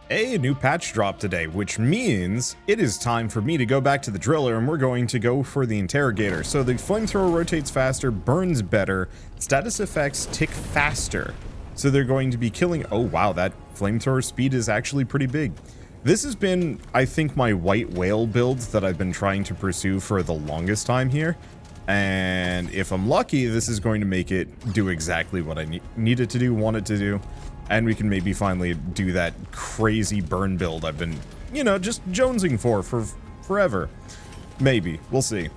A new patch dropped today, which means it is time for me to go back to the driller and we're going to go for the interrogator. So the flamethrower rotates faster, burns better, status effects tick faster. So they're going to be killing, oh wow, that flamethrower speed is actually pretty big. This has been, I think, my white whale build that I've been trying to pursue for the longest time here. And if I'm lucky, this is going to make it do exactly what I need it to do, want it to do. And we can maybe finally do that crazy burn build I've been, you know, just jonesing for forever. Maybe. We'll see.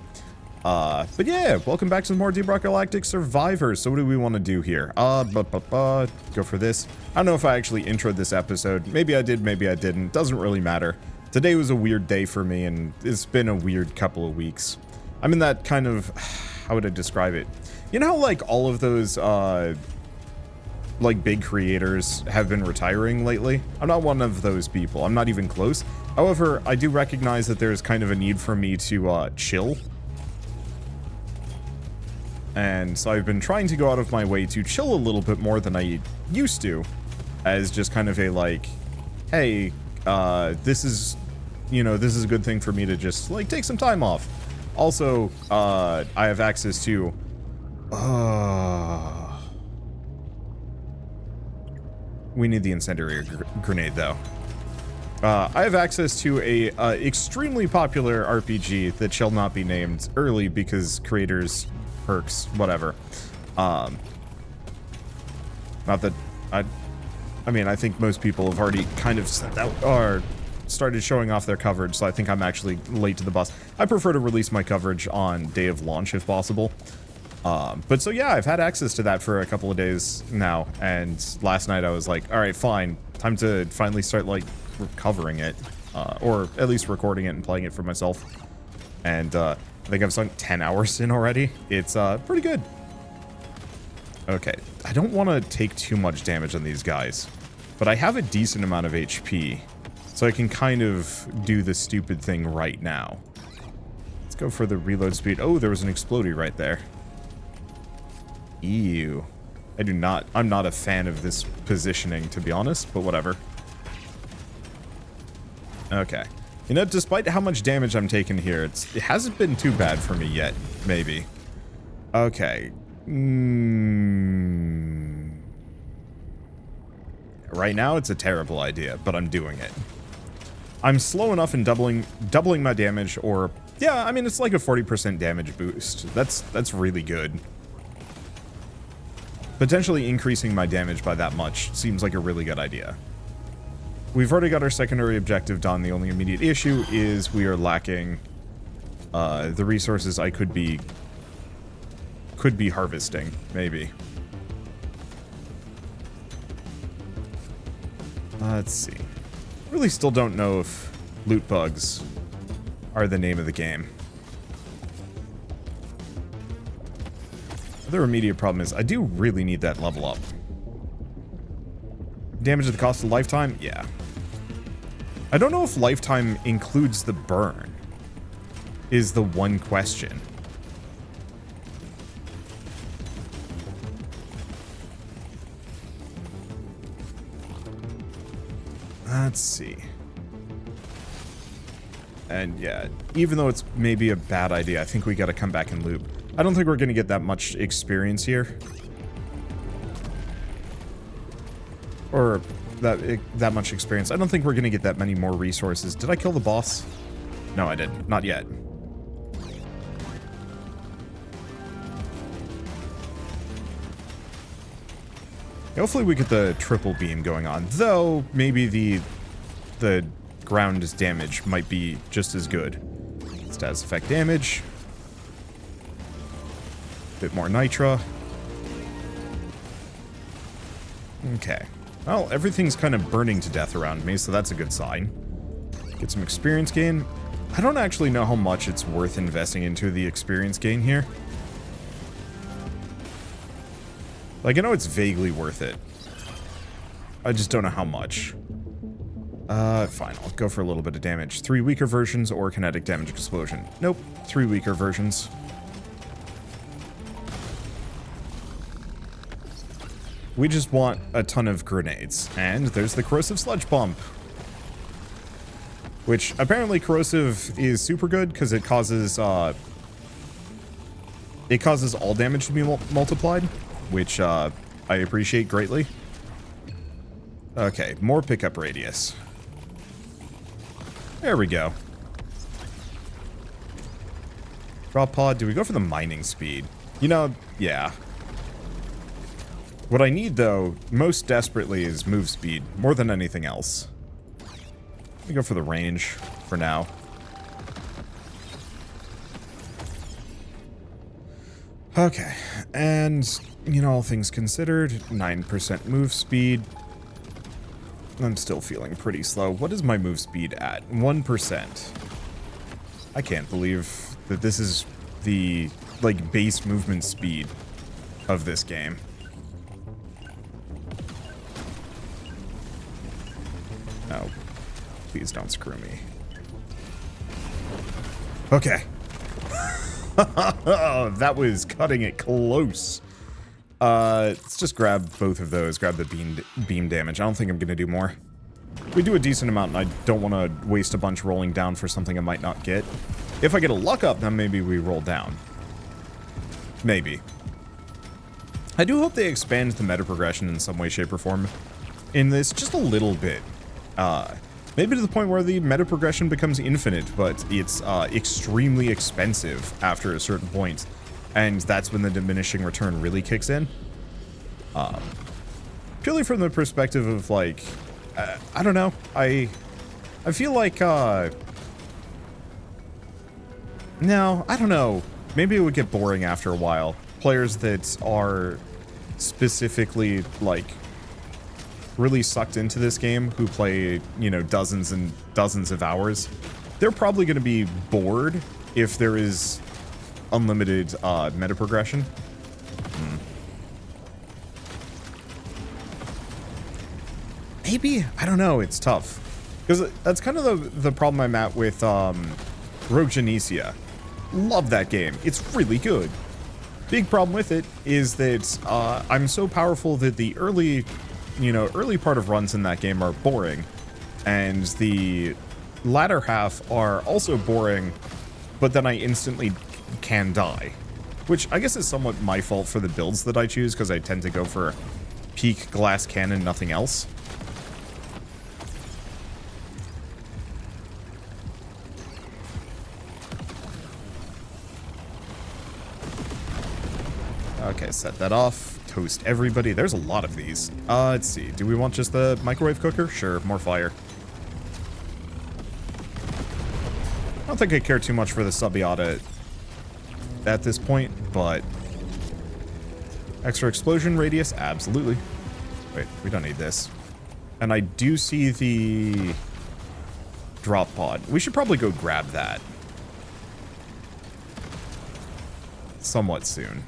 But yeah, welcome back to some more Deep Rock Galactic Survivors. So what do we want to do here? Go for this. I don't know if I actually introed this episode. Maybe I did, maybe I didn't. Doesn't really matter. Today was a weird day for me, and it's been a weird couple of weeks. I'm in that kind of... how would I describe it? You know how, like, all of those, like, big creators have been retiring lately? I'm not one of those people. I'm not even close. However, I do recognize that there's kind of a need for me to, chill. And so I've been trying to go out of my way to chill a little bit more than I used to. As just kind of a, like, hey, this is, you know, this is a good thing for me to just, like, take some time off. Also, I have access to, we need the incendiary grenade, though. I have access to a extremely popular RPG that shall not be named early because creators, perks, whatever. Not that I mean, I think most people have already kind of sent out or started showing off their coverage, so I think I'm actually late to the bus. I prefer to release my coverage on day of launch if possible. But so yeah, I've had access to that for a couple of days now, and last night I was like, alright, fine, time to finally start, like, covering it, or at least recording it and playing it for myself. And I think I've sunk 10 hours in already. It's pretty good. Okay, I don't want to take too much damage on these guys, but I have a decent amount of HP, so I can kind of do the stupid thing right now. Let's go for the reload speed. Oh, there was an explodey right there. Ew. I'm not a fan of this positioning, to be honest, but whatever. Okay. You know, despite how much damage I'm taking here, it hasn't been too bad for me yet, maybe. Okay. Right now, it's a terrible idea, but I'm doing it. I'm slow enough in doubling my damage, or... yeah, I mean, it's like a 40% damage boost. That's really good. Potentially increasing my damage by that much seems like a really good idea. We've already got our secondary objective done. The only immediate issue is we are lacking the resources I could be harvesting, maybe. Let's see. Really still don't know if loot bugs are the name of the game. The other immediate problem is I do really need that level up. Damage at the cost of lifetime? Yeah. I don't know if lifetime includes the burn, is the one question. Let's see. And yeah, even though it's maybe a bad idea, I think we gotta come back and loop. I don't think we're gonna get that much experience here. Or that much experience. I don't think we're gonna get that many more resources. Did I kill the boss? No, I didn't. Not yet. Hopefully we get the triple beam going on, though maybe the ground damage might be just as good. Status effect damage. Bit more nitra. Okay. Well, everything's kind of burning to death around me, so that's a good sign. Get some experience gain. I don't actually know how much it's worth investing into the experience gain here. Like, I know it's vaguely worth it. I just don't know how much. Fine, I'll go for a little bit of damage. 3 weaker versions or kinetic damage explosion. Nope, 3 weaker versions. We just want a ton of grenades. And there's the corrosive sludge pump. which apparently corrosive is super good because it causes all damage to be multiplied, which I appreciate greatly. Okay, more pickup radius. There we go. Drop pod, do we go for the mining speed? You know, yeah. What I need, though, most desperately is move speed, more than anything else. Let me go for the range for now. Okay, and, you know, all things considered, 9% move speed. I'm still feeling pretty slow. What is my move speed at? 1%. I can't believe that this is the, like, base movement speed of this game. No. Please don't screw me. Okay. That was cutting it close. Let's just grab both of those. Grab the beam damage. I don't think I'm going to do more. We do a decent amount, and I don't want to waste a bunch rolling down for something I might not get. If I get a luck up, then maybe we roll down. Maybe. I do hope they expand the meta progression in some way, shape, or form in this just a little bit. Maybe to the point where the meta progression becomes infinite, but it's extremely expensive after a certain point, and that's when the diminishing return really kicks in. Purely from the perspective of, like, I don't know, I feel like, no, I don't know, maybe it would get boring after a while. Players that are specifically, like, really sucked into this game, who play, you know, dozens and dozens of hours, they're probably going to be bored if there is unlimited meta progression. Maybe? I don't know. It's tough. Because that's kind of the problem I'm at with Rogue Genesia. Love that game. It's really good. Big problem with it is that I'm so powerful that the early part of runs in that game are boring, and the latter half are also boring, but then I instantly can die, which I guess is somewhat my fault for the builds that I choose, because I tend to go for peak glass cannon, nothing else. Okay, set that off. Toast everybody. There's a lot of these. Let's see. Do we want just the microwave cooker? Sure, more fire. I don't think I care too much for the Subiata at this point, but extra explosion radius? Absolutely. Wait, we don't need this. And I do see the drop pod. We should probably go grab that somewhat soon.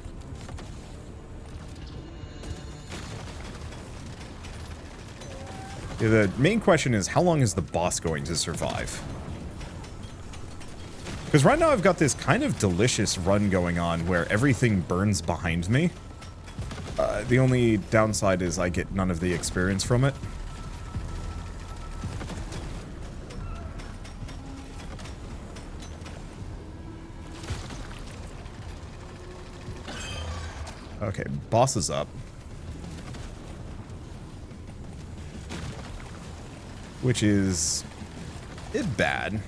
Yeah, the main question is, how long is the boss going to survive? Because right now I've got this kind of delicious run going on where everything burns behind me. The only downside is I get none of the experience from it. Okay, boss is up. Which is bad.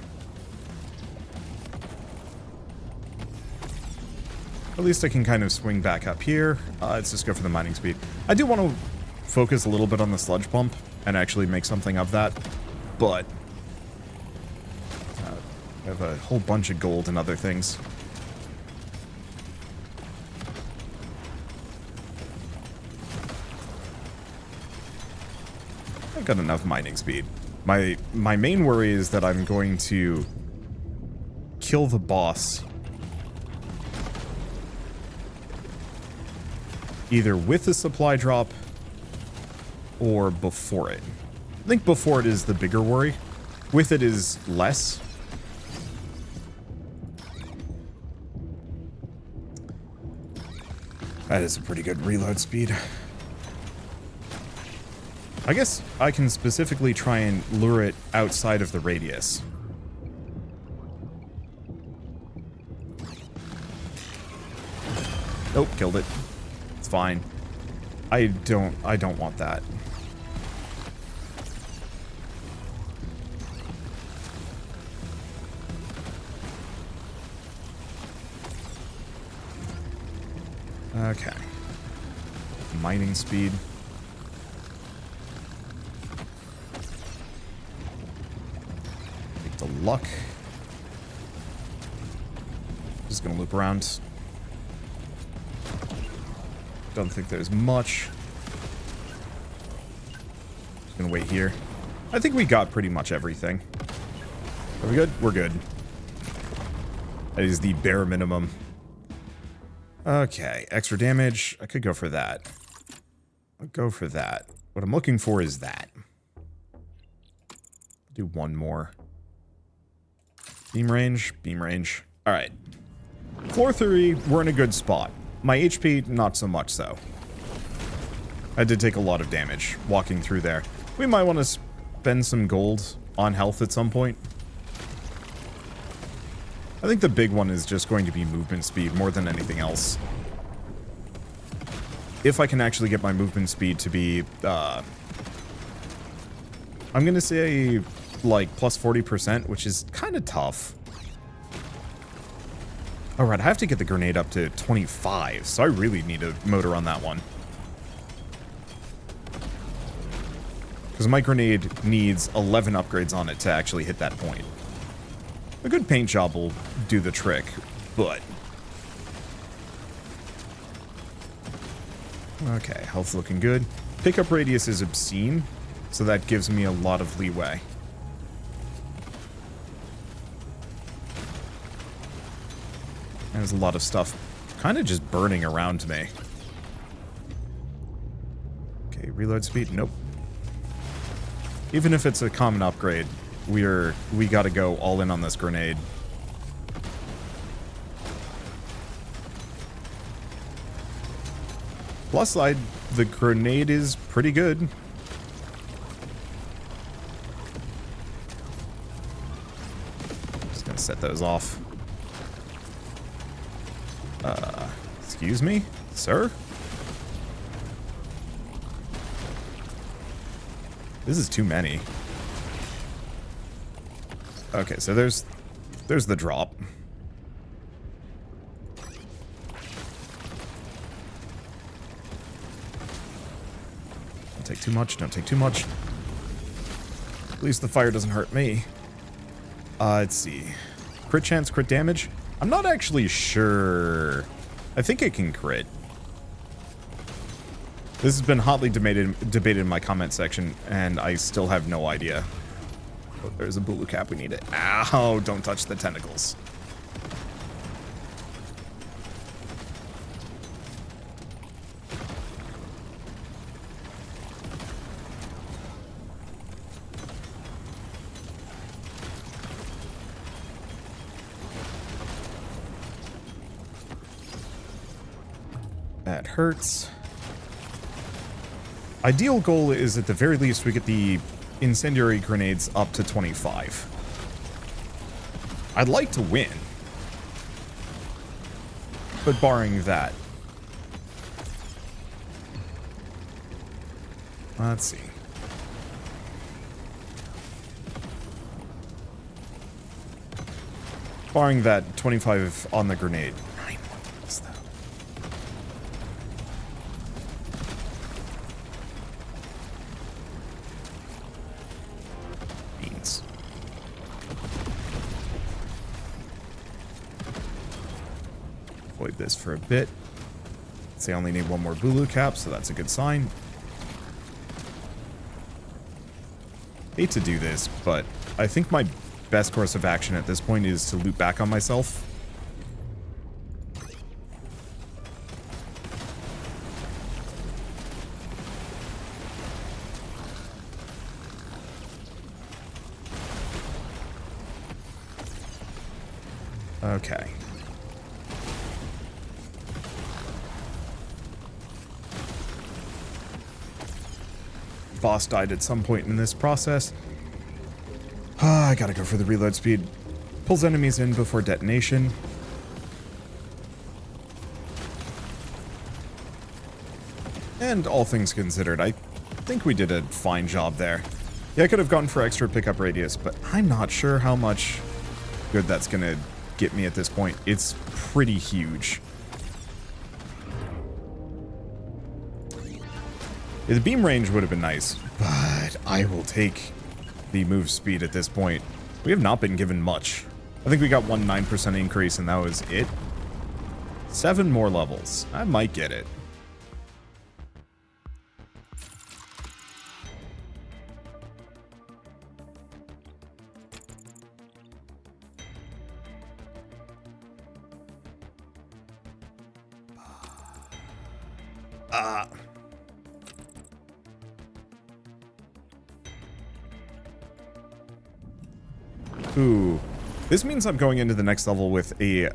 At least I can kind of swing back up here. Let's just go for the mining speed. I do want to focus a little bit on the sludge pump and actually make something of that, but I have a whole bunch of gold and other things. I've got enough mining speed. My main worry is that I'm going to kill the boss either with the supply drop or before it. I think before it is the bigger worry. With it is less. That is a pretty good reload speed. I guess I can specifically try and lure it outside of the radius. Nope, killed it. It's fine. I don't want that. Okay. Mining speed. Take the luck. Just gonna loop around. Don't think there's much. Just gonna wait here. I think we got pretty much everything. Are we good? We're good. That is the bare minimum. Okay, extra damage. I could go for that. I'll go for that. What I'm looking for is that. Do one more. Beam range, beam range. Alright. Floor 3, we're in a good spot. My HP, not so much so. I did take a lot of damage walking through there. We might want to spend some gold on health at some point. I think the big one is just going to be movement speed more than anything else. If I can actually get my movement speed to be, I'm going to say, like, plus 40%, which is kind of tough. Alright, I have to get the grenade up to 25, so I really need a motor on that one. Because my grenade needs 11 upgrades on it to actually hit that point. A good paint job will do the trick, but... Okay, health's looking good. Pickup radius is obscene, so that gives me a lot of leeway. There's a lot of stuff kind of just burning around me. Okay, reload speed, nope. Even if it's a common upgrade, we gotta go all in on this grenade. Plus side, the grenade is pretty good. Just gonna set those off. Excuse me, sir? This is too many. Okay, so there's the drop. Don't take too much, don't take too much. At least the fire doesn't hurt me. Let's see. Crit chance, crit damage? I'm not actually sure. I think it can crit. This has been hotly debated in my comment section, and I still have no idea. Oh, there's a Bulu cap. We need it. Ow, don't touch the tentacles. That hurts. Ideal goal is at the very least we get the incendiary grenades up to 25. I'd like to win. But barring that. Let's see. Barring that 25 on the grenade. This for a bit. See, I only need one more Bulu cap, so that's a good sign. Hate to do this, but I think my best course of action at this point is to loop back on myself. Okay. Boss died at some point in this process. I gotta go for the reload speed. Pulls enemies in before detonation. And all things considered, I think we did a fine job there. Yeah, I could have gone for extra pickup radius, but I'm not sure how much good that's going to get me at this point. It's pretty huge. Yeah, the beam range would have been nice, but I will take the move speed at this point. We have not been given much. I think we got 9% increase and that was it. 7 more levels. I might get it. Ooh. This means I'm going into the next level with a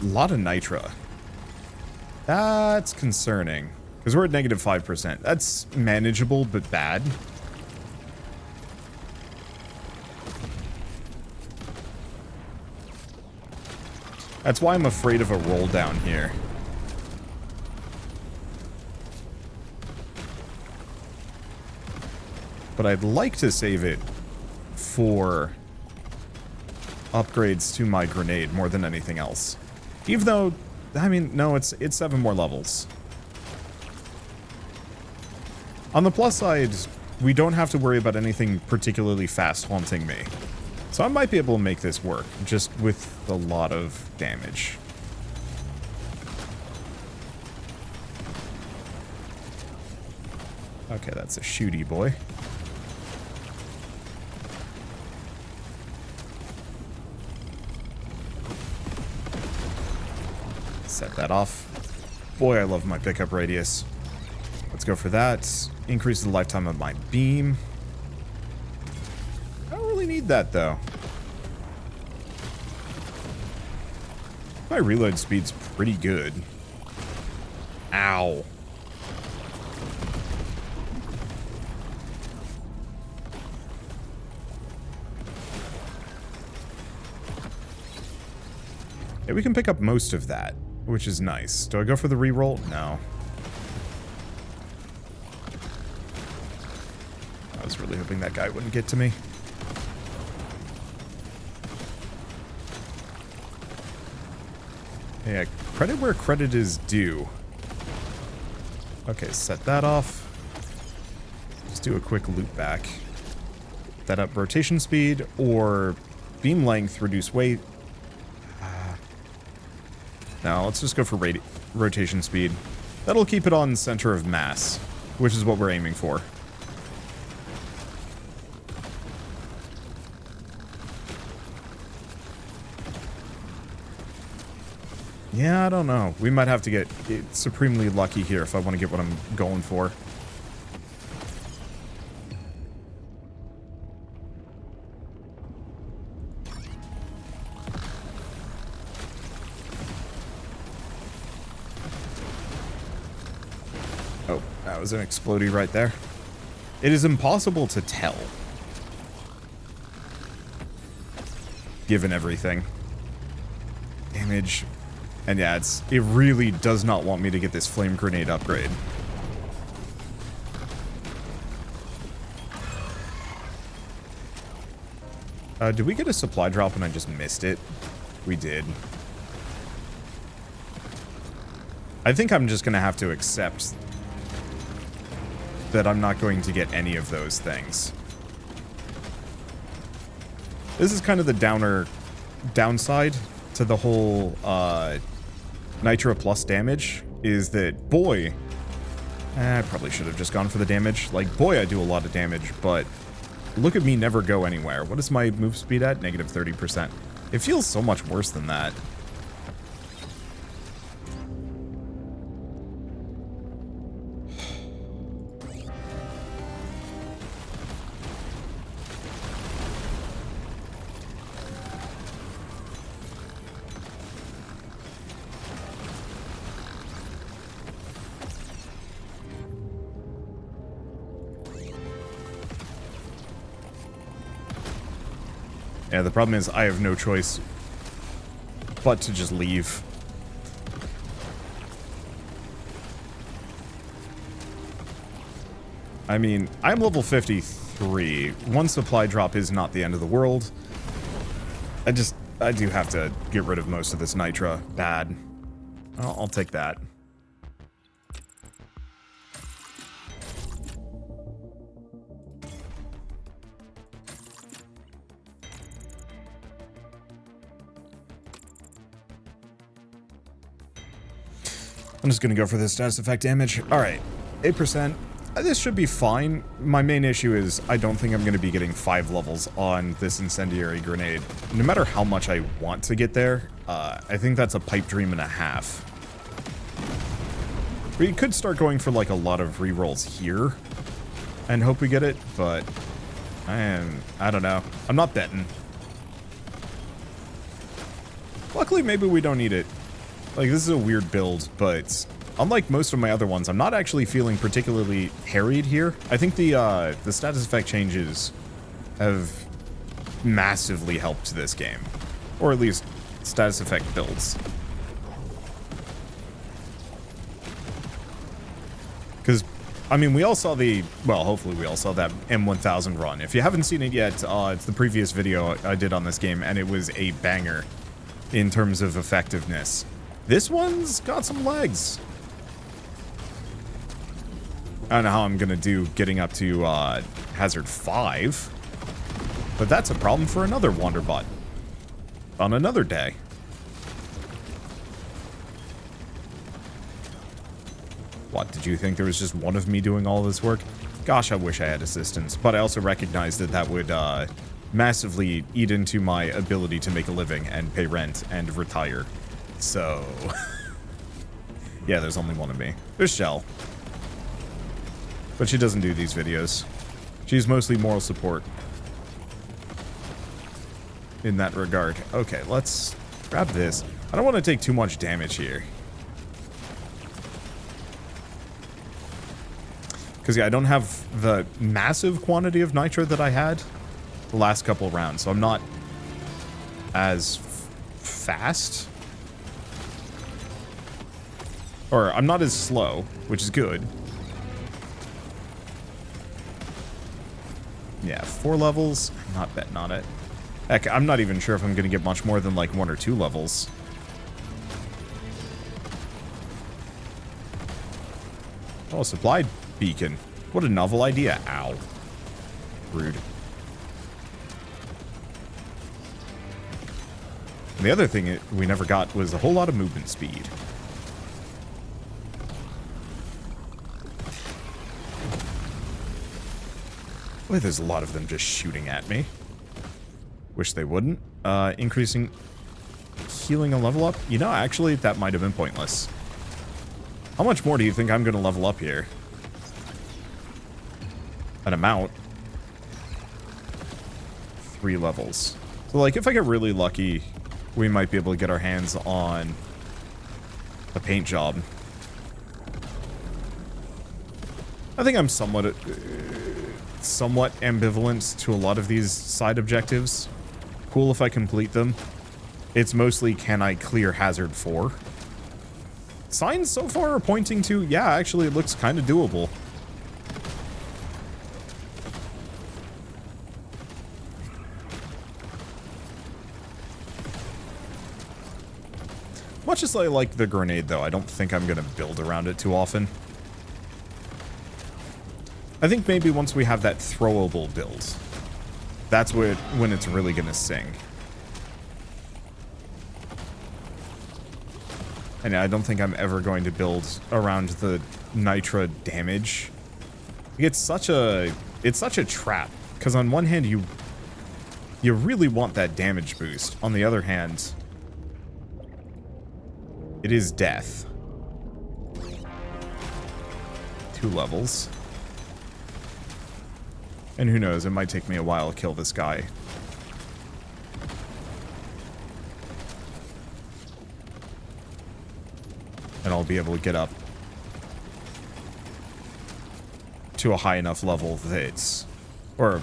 lot of nitra. That's concerning. Because we're at negative 5%. That's manageable, but bad. That's why I'm afraid of a roll down here. But I'd like to save it for upgrades to my grenade more than anything else. Even though, I mean, no, it's 7 more levels. On the plus side, we don't have to worry about anything particularly fast haunting me. So I might be able to make this work, just with a lot of damage. Okay, that's a shooty boy. Set that off. Boy, I love my pickup radius. Let's go for that. Increase the lifetime of my beam. I don't really need that, though. My reload speed's pretty good. Ow. Yeah, we can pick up most of that, which is nice. Do I go for the reroll? No. I was really hoping that guy wouldn't get to me. Yeah, credit where credit is due. Okay, set that off. Let's do a quick loop back. That up rotation speed or beam length, reduce weight. No, let's just go for rotation speed. That'll keep it on center of mass, which is what we're aiming for. Yeah, I don't know. We might have to get supremely lucky here if I want to get what I'm going for. Oh, that was an explodey right there. It is impossible to tell, given everything. Damage. And yeah, it really does not want me to get this flame grenade upgrade. Did we get a supply drop and I just missed it? We did. I think I'm just going to have to accept that I'm not going to get any of those things. This is kind of the downside to the whole Nitro plus damage, is that, boy, I probably should have just gone for the damage. Like, boy, I do a lot of damage, but look at me never go anywhere. What is my move speed at? Negative 30%. It feels so much worse than that. Yeah, the problem is I have no choice but to just leave. I mean, I'm level 53. One supply drop is not the end of the world. I do have to get rid of most of this nitra. Bad. I'll take that. I'm just gonna go for this status effect damage. Alright, 8%. This should be fine. My main issue is I don't think I'm gonna be getting 5 levels on this incendiary grenade. No matter how much I want to get there, I think that's a pipe dream and a half. We could start going for like a lot of rerolls here and hope we get it, but I don't know. I'm not betting. Luckily, maybe we don't need it. Like, this is a weird build, but unlike most of my other ones, I'm not actually feeling particularly harried here. I think the status effect changes have massively helped this game. Or at least, status effect builds. Because, I mean, we all saw the... Well, hopefully we all saw that M1000 run. If you haven't seen it yet, it's the previous video I did on this game, and it was a banger in terms of effectiveness. This one's got some legs. I don't know how I'm gonna do getting up to hazard 5, but that's a problem for another Wanderbot on another day. What, did you think there was just one of me doing all this work? Gosh, I wish I had assistance, but I also recognize that that would massively eat into my ability to make a living and pay rent and retire. So, yeah, there's only one of me. There's Shell. But she doesn't do these videos. She's mostly moral support in that regard. Okay, let's grab this. I don't want to take too much damage here. Because, yeah, I don't have the massive quantity of nitro that I had the last couple rounds, so I'm not as fast. Or, I'm not as slow, which is good. Yeah, 4 levels. I'm not betting on it. Heck, I'm not even sure if I'm going to get much more than like 1 or 2 levels. Oh, supply beacon. What a novel idea. Ow. Rude. And the other thing we never got was a whole lot of movement speed. Boy, there's a lot of them just shooting at me. Wish they wouldn't. Increasing healing a level up? You know, actually, that might have been pointless. How much more do you think I'm going to level up here? An amount. 3 levels. So, like, if I get really lucky, we might be able to get our hands on a paint job. I think I'm somewhat ambivalent to a lot of these side objectives. Cool if I complete them. It's mostly, can I clear hazard 4? Signs so far are pointing to, yeah, actually it looks kind of doable. Much as I like the grenade, though, I don't think I'm going to build around it too often. I think maybe once we have that throwable build, that's when it's really going to sing. And I don't think I'm ever going to build around the nitra damage. It's such a trap, because on one hand you really want that damage boost. On the other hand, it is death. 2 levels. And who knows, it might take me a while to kill this guy. And I'll be able to get up to a high enough level that... Or,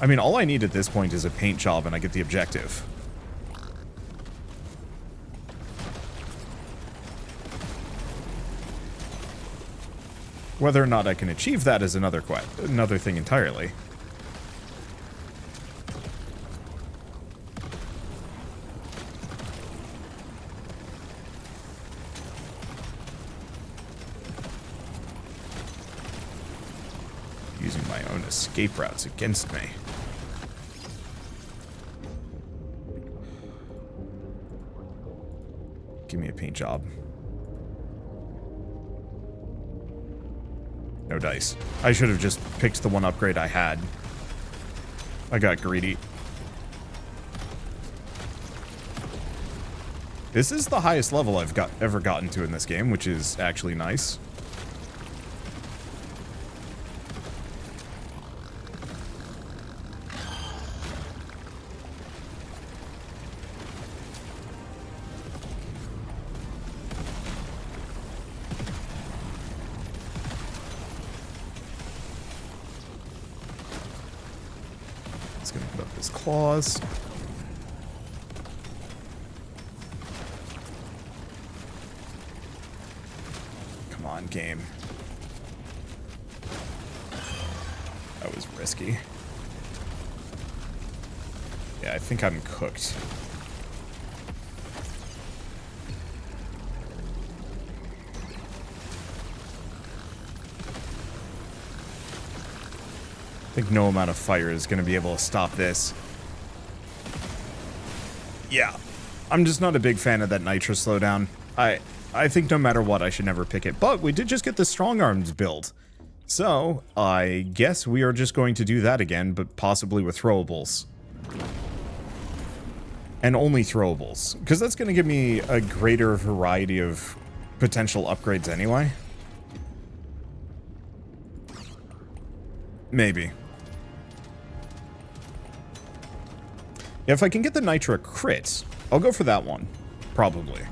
I mean, all I need at this point is a paint job and I get the objective. Whether or not I can achieve that is another thing entirely. Using my own escape routes against me. Give me a paint job. No dice. I should have just picked the one upgrade I had. I got greedy. This is the highest level I've ever gotten to in this game, which is actually nice. Claws. Come on, game. That was risky. Yeah, I think I'm cooked. I think no amount of fire is going to be able to stop this. Yeah, I'm just not a big fan of that nitro slowdown. I think no matter what, I should never pick it. But we did just get the strong arms build. So, I guess we are just going to do that again, but possibly with throwables. And only throwables. Because that's going to give me a greater variety of potential upgrades anyway. Maybe. If I can get the Nitra crits, I'll go for that one. Probably.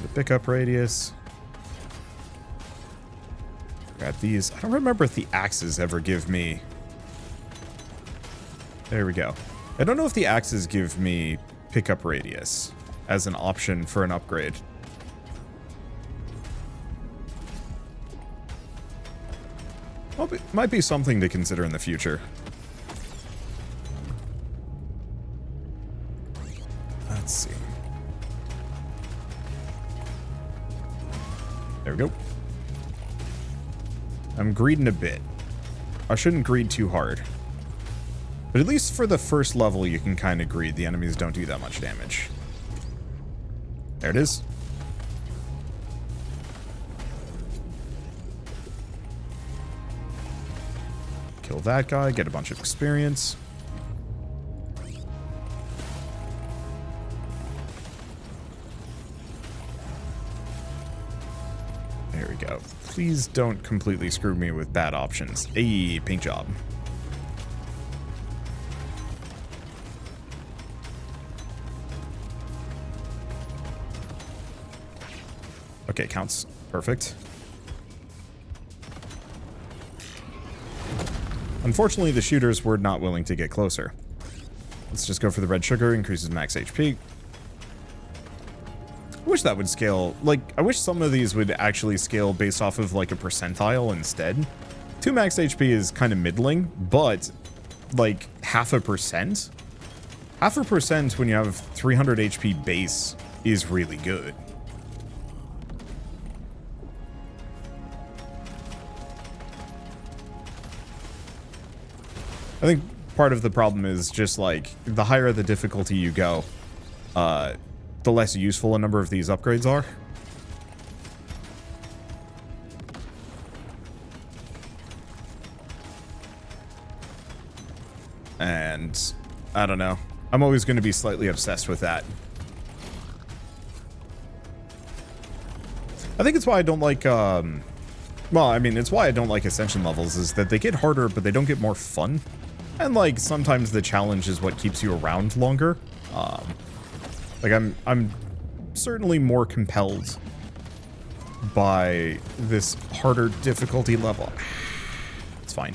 The pickup radius. Grab these. I don't remember if the axes ever give me... There we go. I don't know if the axes give me pickup radius as an option for an upgrade. Well, it might be something to consider in the future. Let's see. There we go. I'm greeding a bit. I shouldn't greed too hard. But at least for the first level, you can kind of greed. The enemies don't do that much damage. There it is. Kill that guy, get a bunch of experience. There we go. Please don't completely screw me with bad options. Hey, paint job. Okay, counts. Perfect. Unfortunately, the shooters were not willing to get closer. Let's just go for the red sugar, increases max HP. I wish that would scale. Like, I wish some of these would actually scale based off of, like, a percentile instead. 2 max HP is kind of middling, but, like, 0.5%? 0.5% when you have 300 HP base is really good. I think part of the problem is just, like, the higher the difficulty you go, the less useful a number of these upgrades are. And, I don't know. I'm always going to be slightly obsessed with that. I think it's why I don't like, well, I mean, it's why I don't like Ascension levels, is that they get harder, but they don't get more fun. And, like, sometimes the challenge is what keeps you around longer. Like, I'm certainly more compelled by this harder difficulty level. It's fine.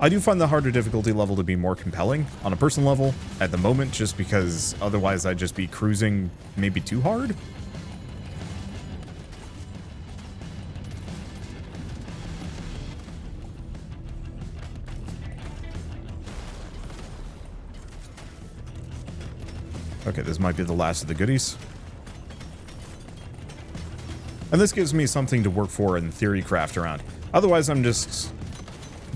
I do find the harder difficulty level to be more compelling on a personal level at the moment, just because otherwise I'd just be cruising maybe too hard. Okay, this might be the last of the goodies. And this gives me something to work for and theory craft around. Otherwise, I'm just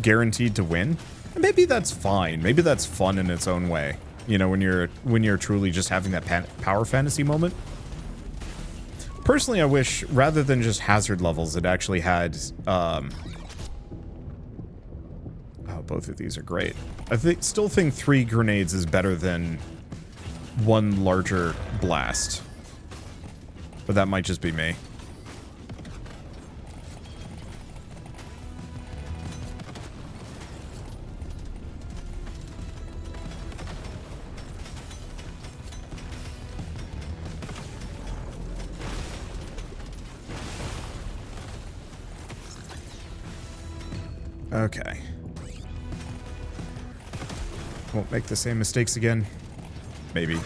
guaranteed to win. And maybe that's fine. Maybe that's fun in its own way. You know, when you're truly just having that power fantasy moment. Personally, I wish, rather than just hazard levels, it actually had... oh, both of these are great. I still think 3 grenades is better than 1 larger blast. But that might just be me. Okay. Won't make the same mistakes again. Maybe.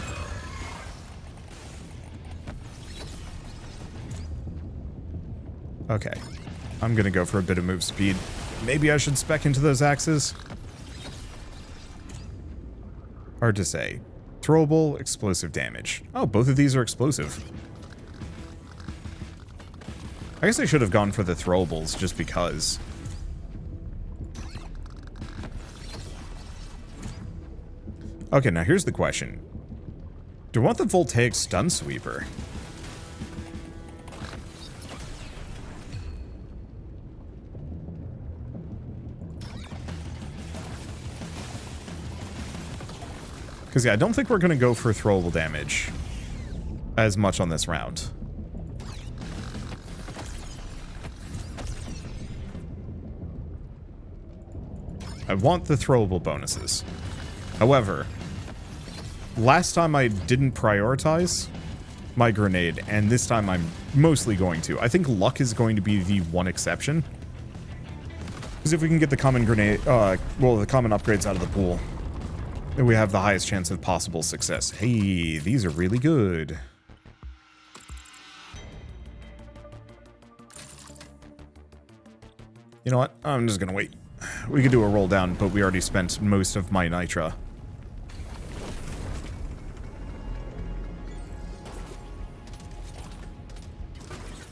Okay. I'm gonna go for a bit of move speed. Maybe I should spec into those axes? Hard to say. Throwable, explosive damage. Oh, both of these are explosive. I guess I should have gone for the throwables just because. Okay, now here's the question. Do I want the voltaic stun sweeper? Because, yeah, I don't think we're going to go for throwable damage as much on this round. I want the throwable bonuses. However, last time I didn't prioritize my grenade, and this time I'm mostly going to. I think luck is going to be the one exception. Because if we can get the common grenade, well, the common upgrades out of the pool, then we have the highest chance of possible success. Hey, these are really good. You know what? I'm just gonna wait. We could do a roll down, but we already spent most of my nitra.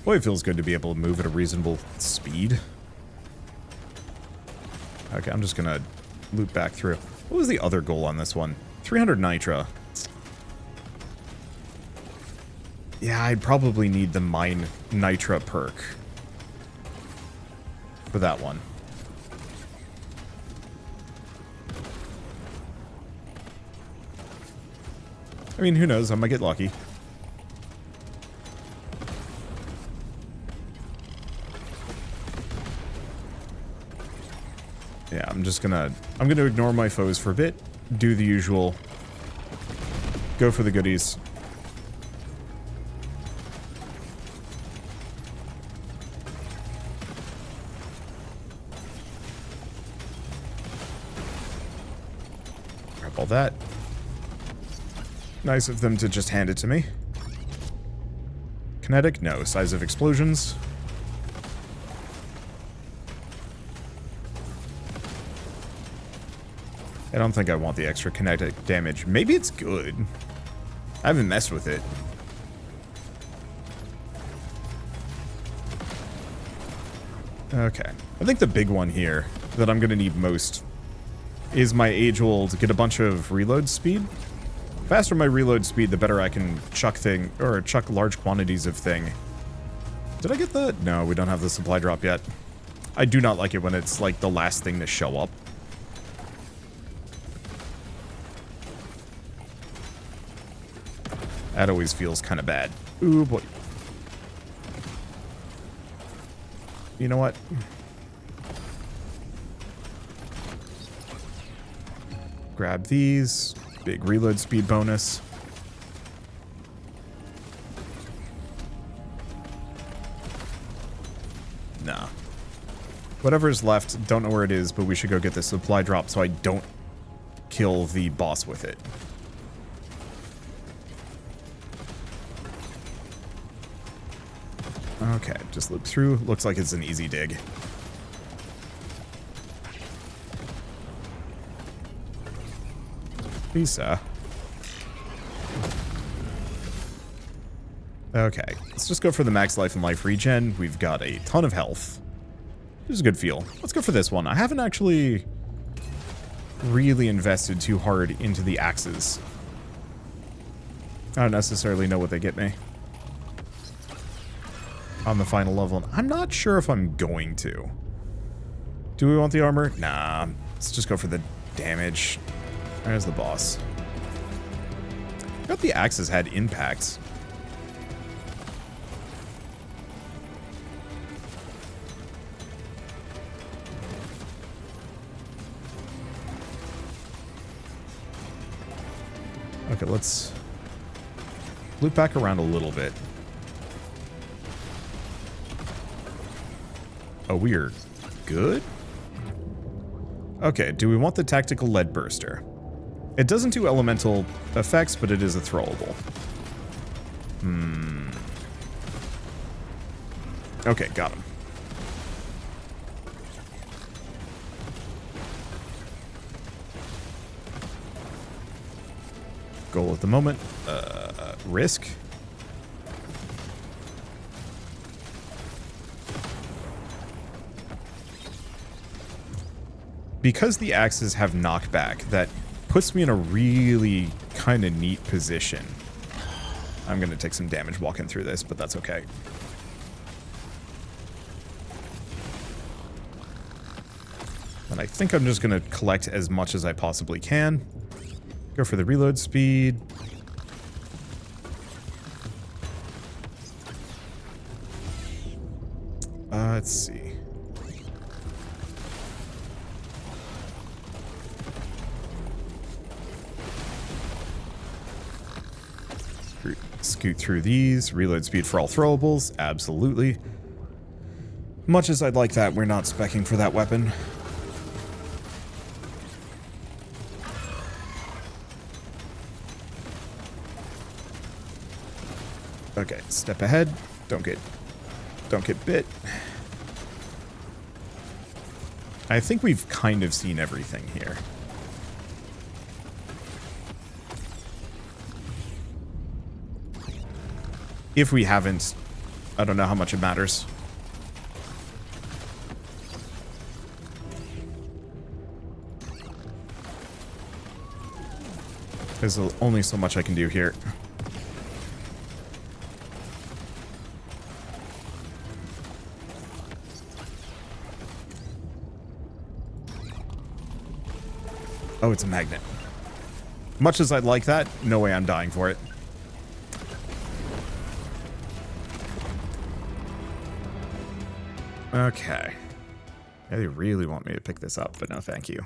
Boy, it feels good to be able to move at a reasonable speed. Okay, I'm just gonna loop back through. What was the other goal on this one? 300 nitra. Yeah, I'd probably need the mine nitra perk for that one. I mean, who knows? I might get lucky. Yeah, I'm gonna ignore my foes for a bit, do the usual, go for the goodies. Grab all that. Nice of them to just hand it to me. Kinetic? No. Size of explosions? I don't think I want the extra kinetic damage. Maybe it's good. I haven't messed with it. Okay. I think the big one here that I'm going to need most is my age-old get a bunch of reload speed. The faster my reload speed, the better I can chuck large quantities of thing. Did I get that? No, we don't have the supply drop yet. I do not like it when it's like the last thing to show up. That always feels kind of bad. Ooh, boy. You know what? Grab these. Big reload speed bonus. Nah. Whatever's left, don't know where it is, but we should go get the supply drop so I don't kill the boss with it. Okay, just loop through. Looks like it's an easy dig. Lisa. Okay, let's just go for the max life and life regen. We've got a ton of health. This is a good feel. Let's go for this one. I haven't actually really invested too hard into the axes. I don't necessarily know what they get me on the final level. I'm not sure if I'm going to. Do we want the armor? Nah. Let's just go for the damage. There's the boss. I thought the axes had impacts. Okay, let's loop back around a little bit. Oh, we're good? Okay, do we want the tactical lead burster? It doesn't do elemental effects, but it is a throwable. Okay, got him. Goal at the moment. Risk. Because the axes have knockback, that puts me in a really kind of neat position. I'm going to take some damage walking through this, but that's okay. And I think I'm just going to collect as much as I possibly can. Go for the reload speed. Let's see. Scoot through these. Reload speed for all throwables. Absolutely. Much as I'd like that, we're not speccing for that weapon. Okay, step ahead. Don't get bit. I think we've kind of seen everything here. If we haven't, I don't know how much it matters. There's only so much I can do here. Oh, it's a magnet. Much as I'd like that, no way I'm dying for it. Okay. They really want me to pick this up, but no thank you.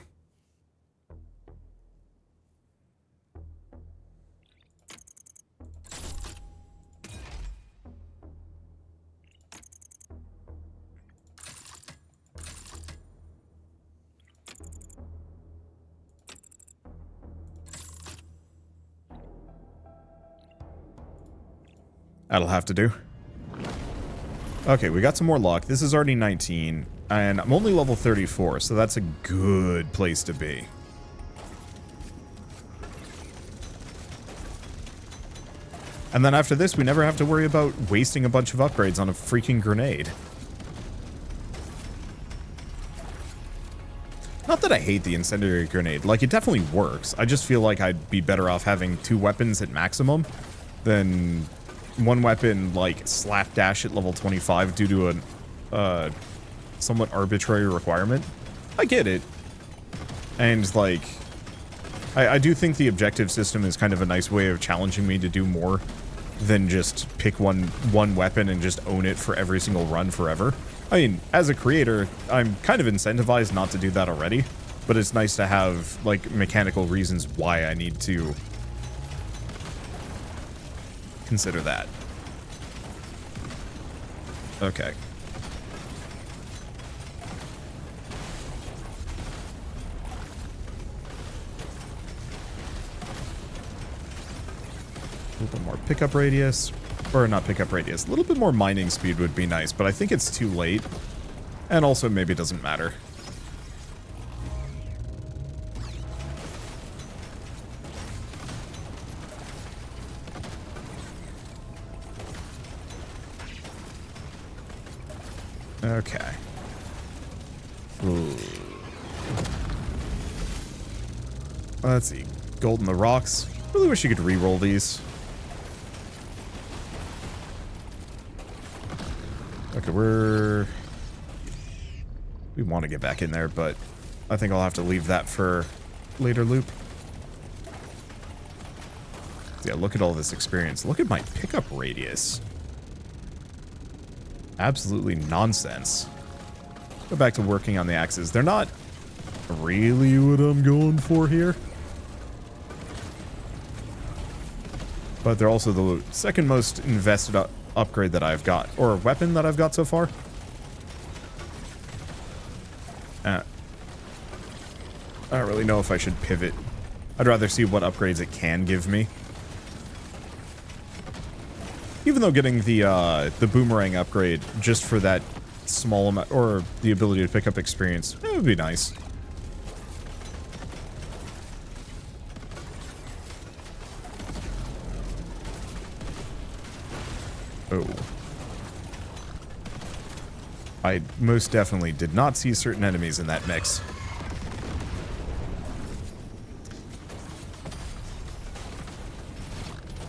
That'll have to do. Okay, we got some more luck. This is already 19, and I'm only level 34, so that's a good place to be. And then after this, we never have to worry about wasting a bunch of upgrades on a freaking grenade. Not that I hate the incendiary grenade. Like, it definitely works. I just feel like I'd be better off having 2 weapons at maximum than one weapon, like, slapdash at level 25 due to a somewhat arbitrary requirement. I get it. And, like, I do think the objective system is kind of a nice way of challenging me to do more than just pick one weapon and just own it for every single run forever. I mean, as a creator, I'm kind of incentivized not to do that already, but it's nice to have, like, mechanical reasons why I need to consider that. Okay. A little bit more pickup radius. Or not pickup radius. A little bit more mining speed would be nice, but I think it's too late. And also maybe it doesn't matter. Okay. Ooh. Let's see. Gold in the rocks. Really wish you could re-roll these. Okay, we want to get back in there, but I think I'll have to leave that for later loop. Yeah, look at all this experience. Look at my pickup radius. Absolutely nonsense. Go back to working on the axes. They're not really what I'm going for here. But they're also the second most invested upgrade that I've got. Or weapon that I've got so far. I don't really know if I should pivot. I'd rather see what upgrades it can give me. Even though getting the boomerang upgrade just for that small amount, or the ability to pick up experience, it would be nice. Oh. I most definitely did not see certain enemies in that mix.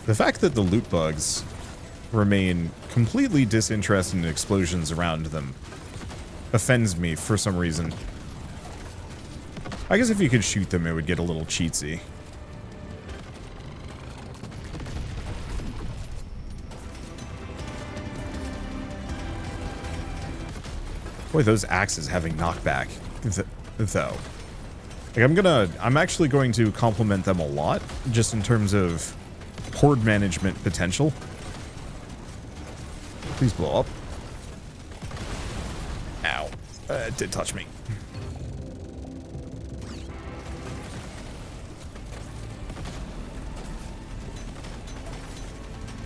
The fact that the loot bugs remain completely disinterested in explosions around them offends me for some reason. I guess if you could shoot them, it would get a little cheatsy. Boy, those axes having knockback, though. Like, I'm actually going to compliment them a lot, just in terms of horde management potential. Please blow up. Ow. It did touch me.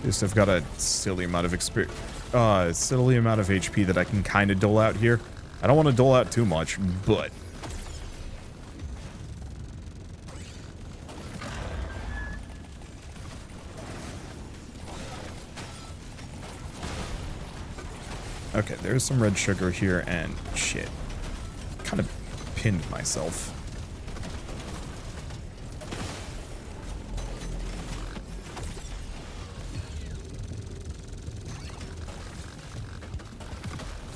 Just I've got a silly amount of experience. Silly amount of HP that I can kind of dole out here. I don't want to dole out too much, but... Okay, there's some red sugar here, and shit. Kind of pinned myself.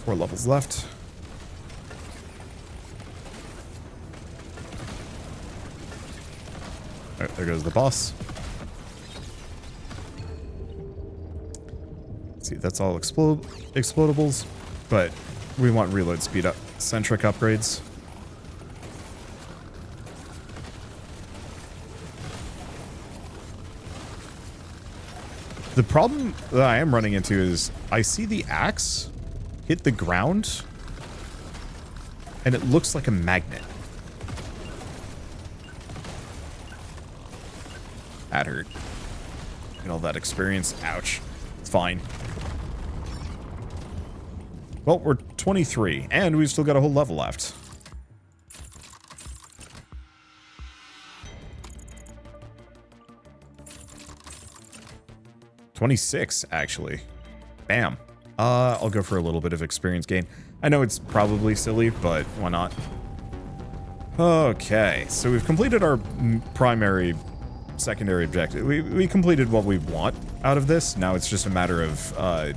Four levels left. Alright, there goes the boss. Let's see, that's all explodables, but we want reload speed up. Centric upgrades. The problem that I am running into is I see the axe hit the ground, and it looks like a magnet. That hurt. Get all that experience. Ouch. It's fine. Well, we're 23, and we've still got a whole level left. $26, actually. Bam. I'll go for a little bit of experience gain. I know it's probably silly, but why not? Okay, so we've completed our primary, secondary objective. We completed what we want out of this. Now it's just a matter of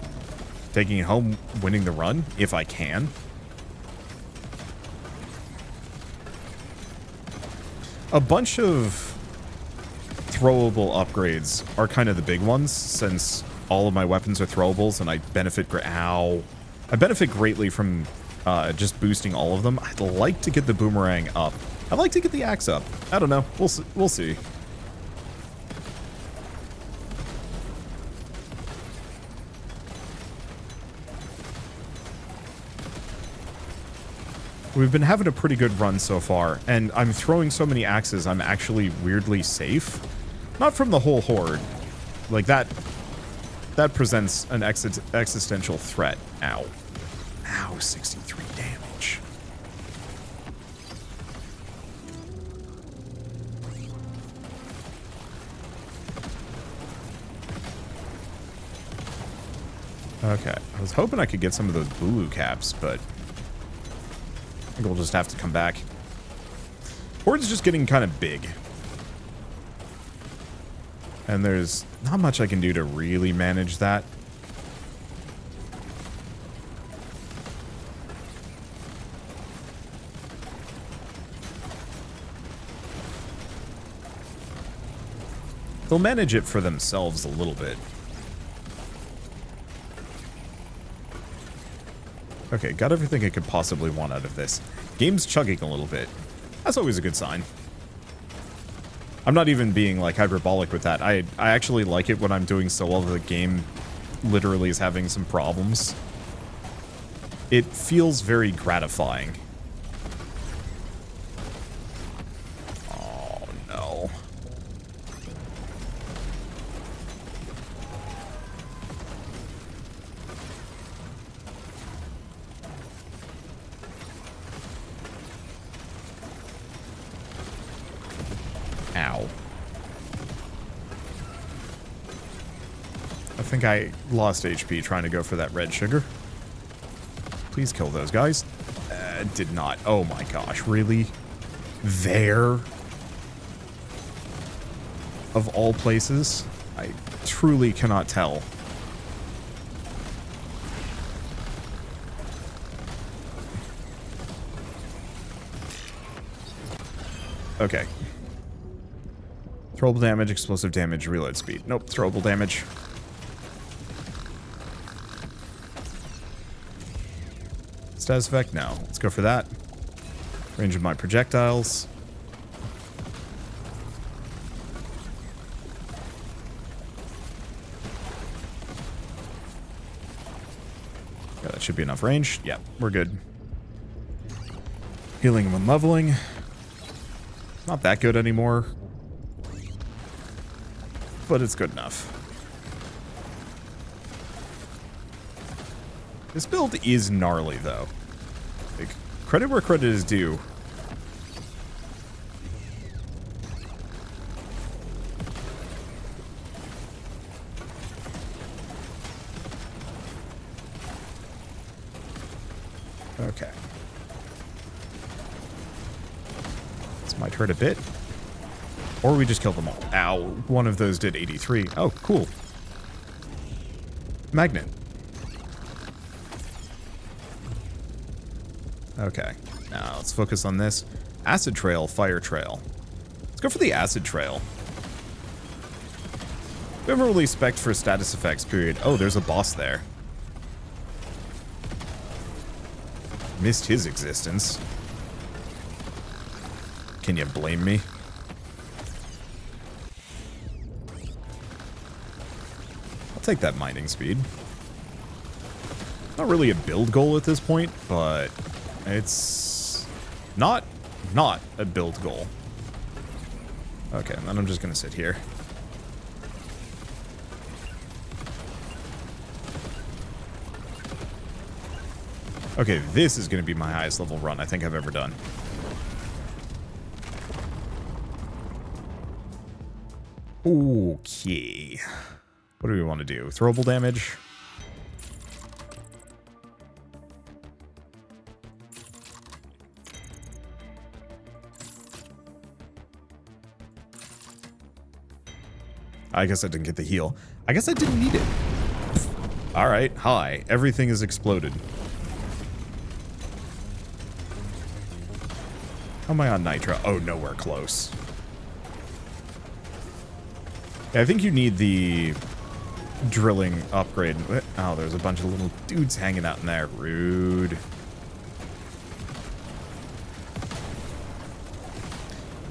taking it home, winning the run, if I can. A bunch of throwable upgrades are kind of the big ones, since all of my weapons are throwables, and I benefit greatly from just boosting all of them. I'd like to get the boomerang up. I'd like to get the axe up. I don't know. We'll see. We've been having a pretty good run so far, and I'm throwing so many axes I'm actually weirdly safe. Not from the whole horde, Like, that presents an existential threat. Ow. Ow, 63 damage. Okay, I was hoping I could get some of those Bulu caps, but I think we'll just have to come back. Horde's just getting kind of big. And there's not much I can do to really manage that. They'll manage it for themselves a little bit. Okay, got everything I could possibly want out of this. Game's chugging a little bit. That's always a good sign. I'm not even being, like, hyperbolic with that. I actually like it when I'm doing so well that the game literally is having some problems. It feels very gratifying. Oh, no. Ow. I think I lost HP trying to go for that red sugar. Please kill those guys. Did not. Oh my gosh, really? There? Of all places? I truly cannot tell. Okay. Throwable damage, explosive damage, reload speed. Nope, throwable damage. Status effect? No. Let's go for that. Range of my projectiles. Yeah, that should be enough range. Yeah, we're good. Healing when leveling. Not that good anymore. But it's good enough. This build is gnarly, though. Like, credit where credit is due. Okay. This might hurt a bit. Or we just kill them all. Ow. One of those did 83. Oh, cool. Magnet. Okay. Now, let's focus on this. Acid trail, fire trail. Let's go for the acid trail. We haven't really spec'd for status effects, period. Oh, there's a boss there. Missed his existence. Can you blame me? Take that mining speed. Not really a build goal at this point, but it's not a build goal. Okay, and then I'm just gonna sit here. Okay, this is gonna be my highest level run I think I've ever done. Okay. What do we want to do? Throwable damage? I guess I didn't get the heal. I guess I didn't need it. Alright, hi. Everything is exploded. How am I on nitro? Oh, nowhere close. Yeah, I think you need the drilling upgrade. Oh, there's a bunch of little dudes hanging out in there. Rude.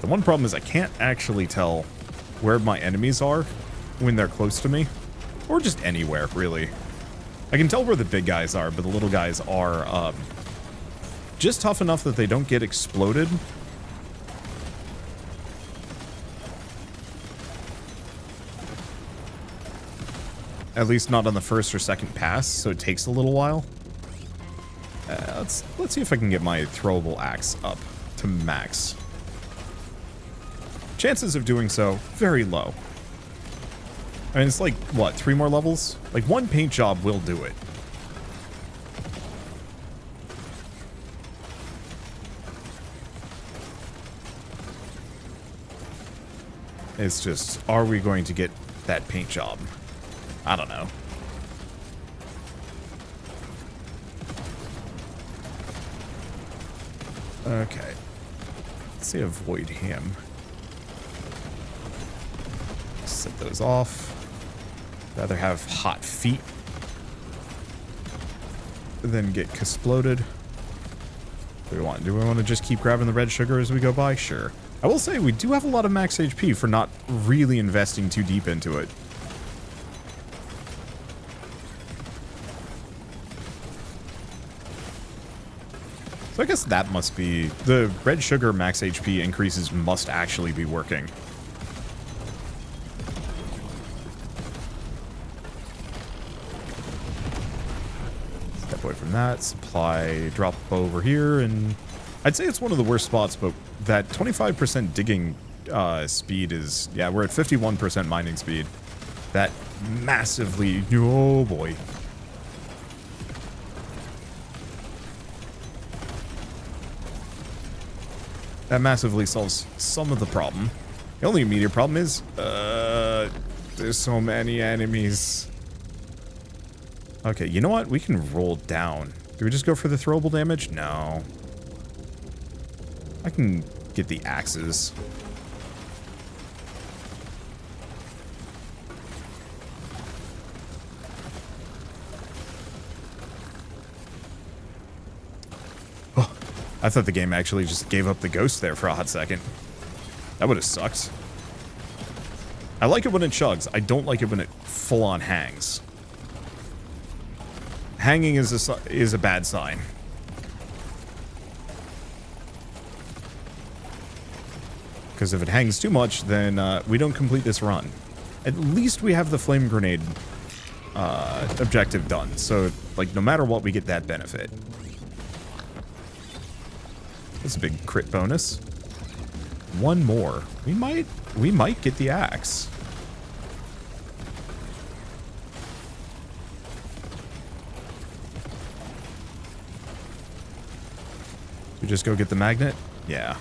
The one problem is I can't actually tell where my enemies are when they're close to me. Or just anywhere, really. I can tell where the big guys are, but the little guys are just tough enough that they don't get exploded. At least not on the first or second pass, so it takes a little while. Let's see if I can get my throwable axe up to max. Chances of doing so, very low. I mean, it's like, what, 3 more levels? Like, one paint job will do it. It's just, are we going to get that paint job? I don't know. Okay. Let's say avoid him. Set those off. Rather have hot feet than get exploded. What do we want? Do we want to just keep grabbing the red sugar as we go by? Sure. I will say we do have a lot of max HP for not really investing too deep into it. So I guess that must be... The red sugar max HP increases must actually be working. Step away from that. Supply drop over here, and... I'd say it's one of the worst spots, but that 25% digging speed is... Yeah, we're at 51% mining speed. That massively... Oh boy. That massively solves some of the problem. The only immediate problem is... there's so many enemies. Okay, you know what? We can roll down. Do we just go for the throwable damage? No. I can get the axes. Oh, I thought the game actually just gave up the ghost there for a hot second. That would have sucked. I like it when it chugs. I don't like it when it full-on hangs. Hanging is a bad sign. Because if it hangs too much, then we don't complete this run. At least we have the flame grenade objective done. So, like, no matter what, we get that benefit. That's a big crit bonus. One more. We might get the axe. We just go get the magnet? Yeah.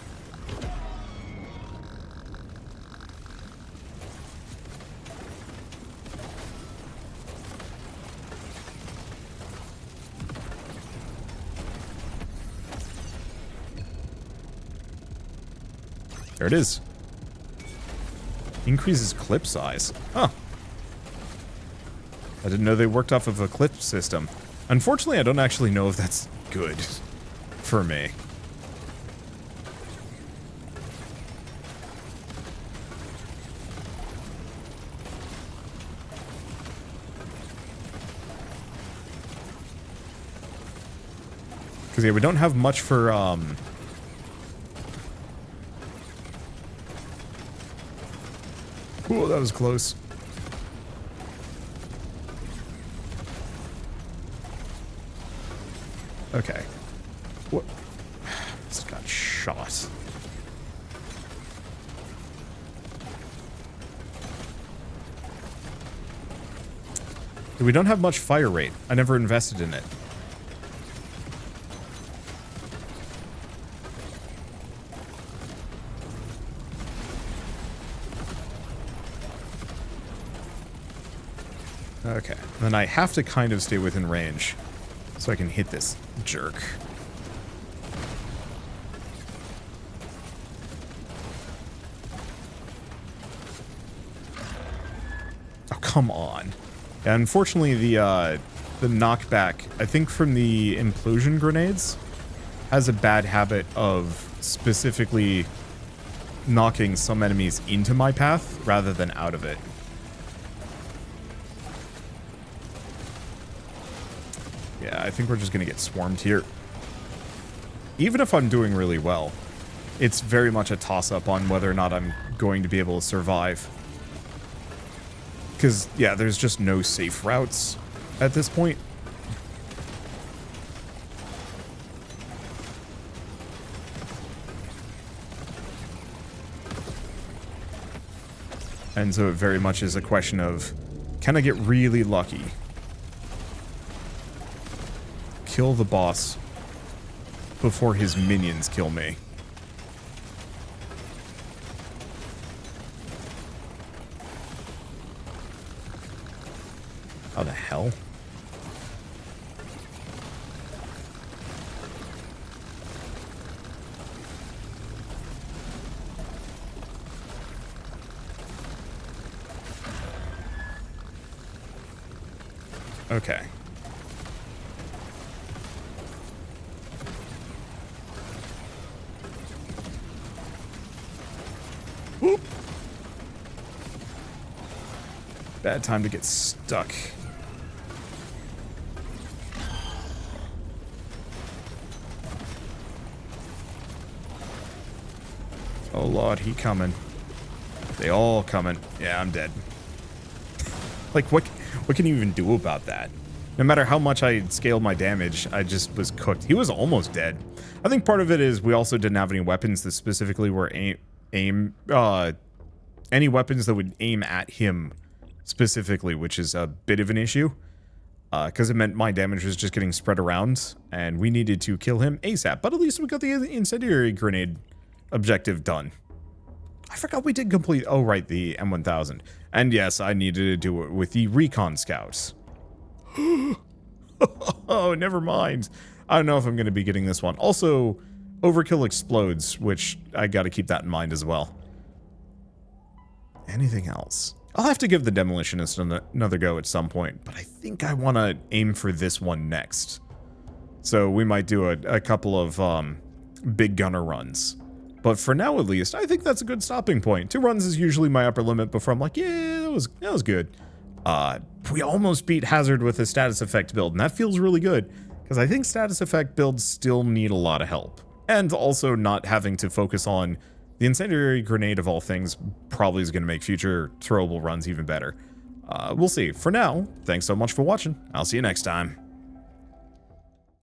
There it is. Increases clip size. Huh. I didn't know they worked off of a clip system. Unfortunately, I don't actually know if that's good for me. Because, yeah, we don't have much for, Ooh, that was close. Okay. What? Just got shot. We don't have much fire rate. I never invested in it. Okay, then I have to kind of stay within range so I can hit this jerk. Oh, come on. Yeah, unfortunately, the knockback, I think from the implosion grenades, has a bad habit of specifically knocking some enemies into my path rather than out of it. Yeah, I think we're just going to get swarmed here. Even if I'm doing really well, it's very much a toss-up on whether or not I'm going to be able to survive. Because, yeah, there's just no safe routes at this point. And so it very much is a question of, can I get really lucky? Kill the boss before his minions kill me. How the hell? Okay. Whoop. Bad time to get stuck. Oh lord, he coming. They all coming. Yeah, I'm dead. Like, what can you even do about that? No matter how much I scaled my damage, I just was cooked. He was almost dead. I think part of it is we also didn't have any weapons that specifically were any weapons that would aim at him specifically, which is a bit of an issue. Because it meant my damage was just getting spread around, and we needed to kill him ASAP. But at least we got the incendiary grenade objective done. I forgot we did complete, oh right, the M1000. And yes, I needed to do it with the recon scouts. Oh, never mind. I don't know if I'm going to be getting this one. Also, overkill explodes, which I got to keep that in mind as well. Anything else? I'll have to give the demolitionist another go at some point, but I think I want to aim for this one next. So we might do a couple of big gunner runs. But for now, at least, I think that's a good stopping point. 2 runs is usually my upper limit before I'm like, yeah, that was good. We almost beat Hazard with a status effect build, and that feels really good. Because I think status effect builds still need a lot of help. And also not having to focus on the incendiary grenade of all things probably is going to make future throwable runs even better. We'll see. For now, thanks so much for watching. I'll see you next time.